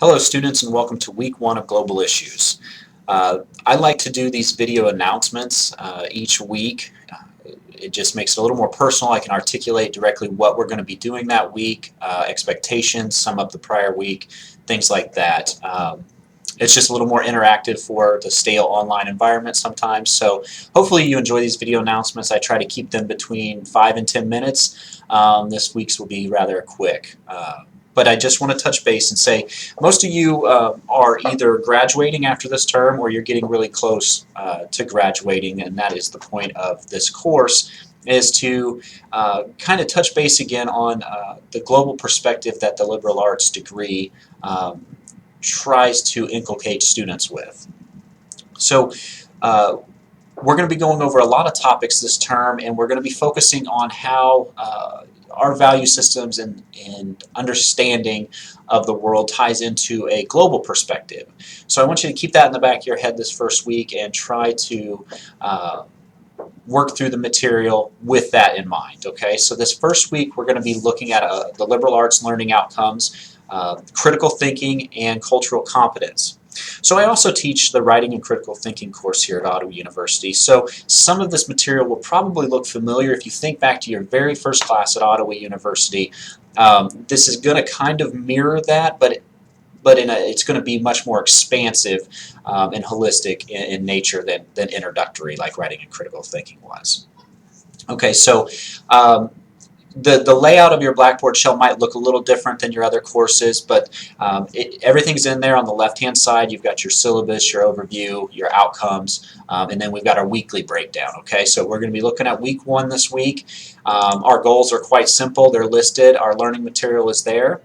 Hello students, and welcome to week one of Global Issues. I like to do these video announcements each week. It just makes it a little more personal. I can articulate directly what we're going to be doing that week, expectations, sum up the prior week, things like that. It's just a little more interactive for the stale online environment sometimes. So hopefully you enjoy these video announcements. I try to keep them between 5 and 10 minutes. This week's will be rather quick. But I just want to touch base and say most of you are either graduating after this term or you're getting really close to graduating, and that is the point of this course, is to kind of touch base again on the global perspective that the liberal arts degree tries to inculcate students with. So we're going to be going over a lot of topics this term, and we're going to be focusing on how our value systems and understanding of the world ties into a global perspective. So I want you to keep that in the back of your head this first week and try to work through the material with that in mind. Okay, so this first week we're going to be looking at the liberal arts learning outcomes, critical thinking, and cultural competence. So I also teach the Writing and Critical Thinking course here at Ottawa University. So some of this material will probably look familiar if you think back to your very first class at Ottawa University. This is going to kind of mirror that, but it's going to be much more expansive and holistic in nature than introductory, like Writing and Critical Thinking was. Okay, so the layout of your Blackboard shell might look a little different than your other courses, but everything's in there on the left-hand side. You've got your syllabus, your overview, your outcomes, and then we've got our weekly breakdown. Okay, so we're going to be looking at week one this week. Our goals are quite simple. They're listed. Our learning material is there.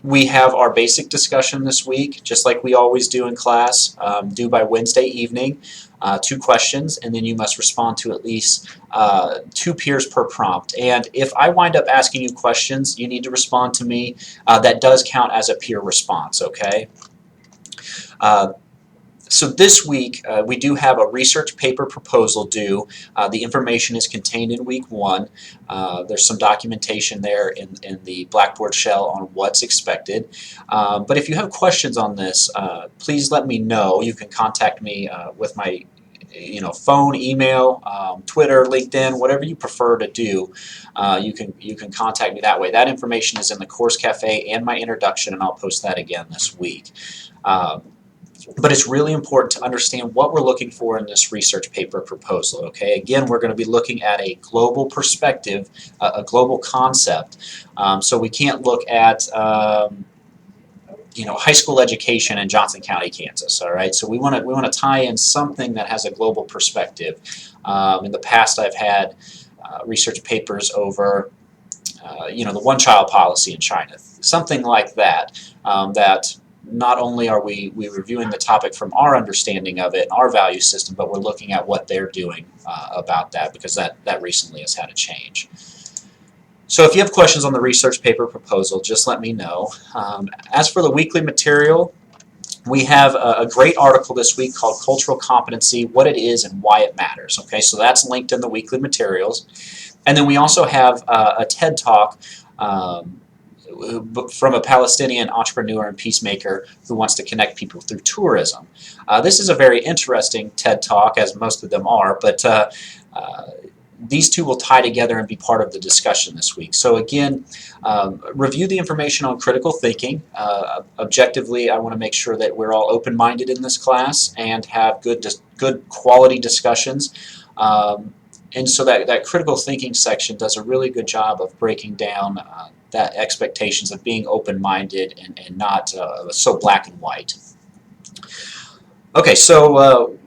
We have our basic discussion this week, just like we always do in class, due by Wednesday evening. 2 questions, and then you must respond to at least 2 peers per prompt. And if I wind up asking you questions, you need to respond to me. That does count as a peer response, okay? So this week we do have a research paper proposal due. The information is contained in week one. There's some documentation there in the Blackboard shell on what's expected. But if you have questions on this, please let me know. You can contact me with my phone, email, Twitter, LinkedIn, whatever you prefer to do. You can contact me that way. That information is in the Course Cafe and my introduction, and I'll post that again this week. But it's really important to understand what we're looking for in this research paper proposal. Okay, again, we're going to be looking at a global perspective, a global concept. So we can't look at high school education in Johnson County, Kansas. All right, so we want to tie in something that has a global perspective. In the past, I've had research papers over the one-child policy in China, something like that. That not only are we reviewing the topic from our understanding of it, our value system, but we're looking at what they're doing about that, because that recently has had a change. So if you have questions on the research paper proposal, just let me know. As for the weekly material, we have a great article this week called Cultural Competency, What It Is and Why It Matters. Okay, so that's linked in the weekly materials. And then we also have a TED Talk from a Palestinian entrepreneur and peacemaker who wants to connect people through tourism. This is a very interesting TED Talk, as most of them are, but these two will tie together and be part of the discussion this week. So again, review the information on critical thinking. Objectively, I want to make sure that we're all open-minded in this class and have good quality discussions. And so that critical thinking section does a really good job of breaking down that expectations of being open-minded and not so black and white. Okay, so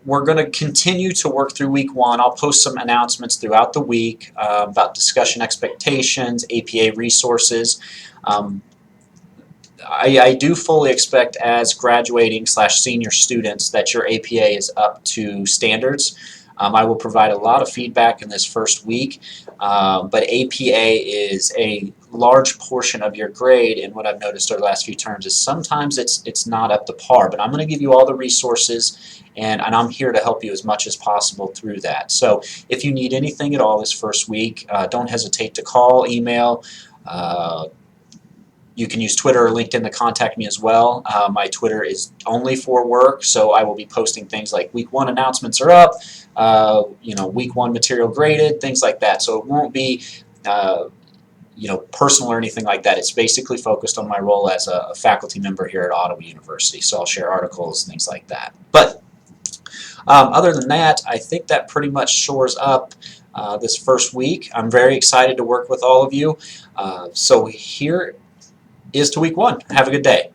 we're going to continue to work through week one. I'll post some announcements throughout the week about discussion expectations, APA resources. I do fully expect, as graduating/senior students, that your APA is up to standards. I will provide a lot of feedback in this first week, but APA is a large portion of your grade, and what I've noticed over the last few terms is sometimes it's not up to par, but I'm going to give you all the resources, and I'm here to help you as much as possible through that. So if you need anything at all this first week, don't hesitate to call, email, You can use Twitter or LinkedIn to contact me as well. My Twitter is only for work, so I will be posting things like week 1 announcements are up, week 1 material graded, things like that. So it won't be personal or anything like that. It's basically focused on my role as a faculty member here at Ottawa University. So I'll share articles, things like that. But other than that, I think that pretty much shores up this first week. I'm very excited to work with all of you. So here is to week 1. Have a good day.